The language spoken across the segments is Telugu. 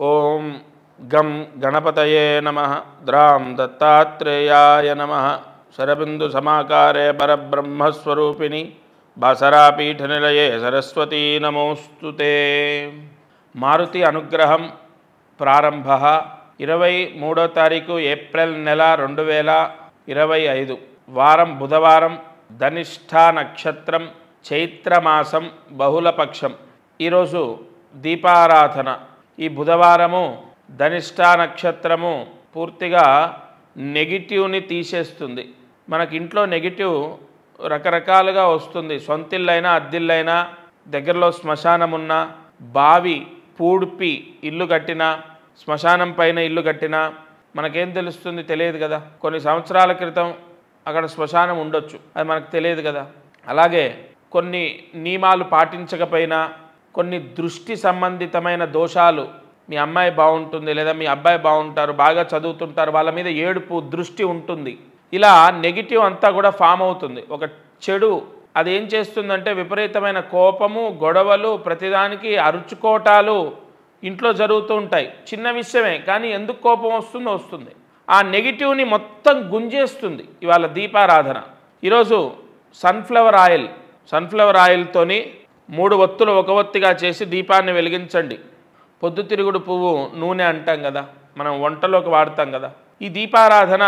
ఓం గం గణపతయే నమః ద్రాం దత్తాత్రేయాయ నమః శరబిందు సమాకారే పరబ్రహ్మస్వరూపిణి బాసరాపీఠనిలయే సరస్వతీ నమోస్తుతే. మారుతి అనుగ్రహం ప్రారంభ 23వ తారీఖు ఏప్రిల్ నెల 2025 వారం బుధవారం, ధనిష్ఠా నక్షత్రం, చైత్రమాసం, బహుళపక్షం. ఈరోజు దీపారాధన. ఈ బుధవారము ధనిష్ఠా నక్షత్రము పూర్తిగా నెగిటివ్ని తీసేస్తుంది. మనకి ఇంట్లో నెగిటివ్ రకరకాలుగా వస్తుంది. సొంతిల్లైనా అద్దిల్లైనా, దగ్గరలో శ్మశానం ఉన్నా, బావి పూడ్పి ఇల్లు కట్టినా, శ్మశానం పైన ఇల్లు కట్టినా మనకేం తెలుస్తుంది? తెలియదు కదా. కొన్ని సంవత్సరాల క్రితం అక్కడ శ్మశానం ఉండొచ్చు, అది మనకు తెలియదు కదా. అలాగే కొన్ని నియమాలు పాటించకపోయినా, కొన్ని దృష్టి సంబంధితమైన దోషాలు, మీ అమ్మాయి బాగుంటుంది లేదా మీ అబ్బాయి బాగుంటారు, బాగా చదువుతుంటారు, వాళ్ళ మీద ఏడుపు దృష్టి ఉంటుంది. ఇలా నెగిటివ్ అంతా కూడా ఫామ్ అవుతుంది. ఒక చెడు అది ఏం చేస్తుందంటే విపరీతమైన కోపము, గొడవలు, ప్రతిదానికి అరుచుకోటాలు ఇంట్లో జరుగుతూ ఉంటాయి. చిన్న విషయమే కానీ ఎందుకు కోపం వస్తుందో వస్తుంది. ఆ నెగిటివ్ని మొత్తం గుంజేస్తుంది. ఇవాళ దీపారాధన. ఈరోజు సన్ఫ్లవర్ ఆయిల్తోని 3 ఒత్తులు ఒక ఒత్తిగా చేసి దీపాన్ని వెలిగించండి. పొద్దుతిరుగుడు పువ్వు నూనె అంటాం కదా, మనం వంటలోకి వాడతాం కదా. ఈ దీపారాధన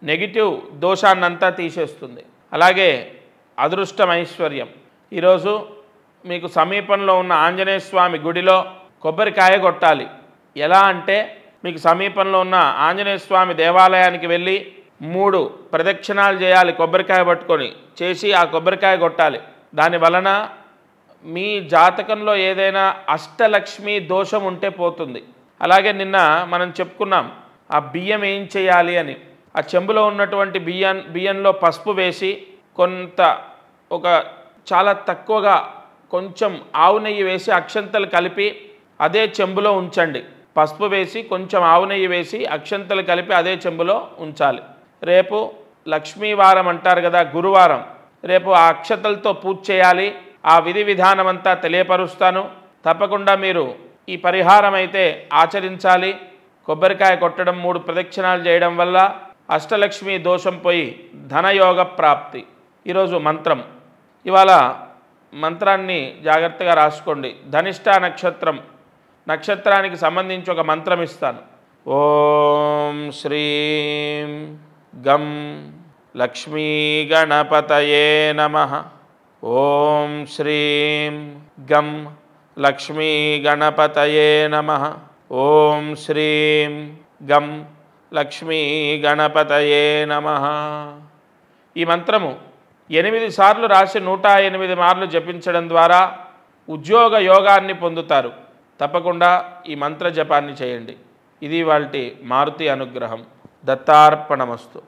నెగిటివ్ దోషాన్నంతా తీసేస్తుంది. అలాగే అదృష్టం, ఐశ్వర్యం. ఈరోజు మీకు సమీపంలో ఉన్న ఆంజనేయ స్వామి గుడిలో కొబ్బరికాయ కొట్టాలి. ఎలా అంటే మీకు సమీపంలో ఉన్న ఆంజనేయ స్వామి దేవాలయానికి వెళ్ళి 3 ప్రదక్షిణాలు చేయాలి. కొబ్బరికాయ పట్టుకొని చేసి ఆ కొబ్బరికాయ కొట్టాలి. దాని వలన మీ జాతకంలో ఏదైనా అష్టలక్ష్మి దోషం ఉంటే పోతుంది. అలాగే నిన్న మనం చెప్పుకున్నాం ఆ బియ్యం ఏం చేయాలి అని. ఆ చెంబులో ఉన్నటువంటి బియ్యంలో పసుపు వేసి చాలా తక్కువగా కొంచెం ఆవు నెయ్యి వేసి అక్షంతలు కలిపి అదే చెంబులో ఉంచండి. పసుపు వేసి కొంచెం ఆవు నెయ్యి వేసి అక్షంతలు కలిపి అదే చెంబులో ఉంచాలి. రేపు లక్ష్మీవారం అంటారు కదా, గురువారం. రేపు ఆ అక్షతలతో పూజ చేయాలి. ఆ విధి విధానం అంతా తెలియపరుస్తాను. తప్పకుండా మీరు ఈ పరిహారం అయితే ఆచరించాలి. కొబ్బరికాయ కొట్టడం, 3 ప్రదక్షిణాలు చేయడం వల్ల అష్టలక్ష్మి దోషం పోయి ధనయోగ ప్రాప్తి. ఈరోజు మంత్రం. ఇవాళ మంత్రాన్ని జాగ్రత్తగా రాసుకోండి. ధనిష్ఠా నక్షత్రానికి సంబంధించి ఒక మంత్రం ఇస్తాను. ఓం శ్రీం గం లక్ష్మీ గణపతయే నమః. ఓం శ్రీం గం లక్ష్మీ గణపతయే నమః. ఓం శ్రీం గం లక్ష్మీ గణపతయే నమః. ఈ మంత్రము 8 సార్లు రాసి 108 మార్లు జపించడం ద్వారా ఉద్యోగ యోగాన్ని పొందుతారు. తప్పకుండా ఈ మంత్ర జపాన్ని చేయండి. ఇది వాల్టి మారుతి అనుగ్రహం. దత్తార్పణమస్తు.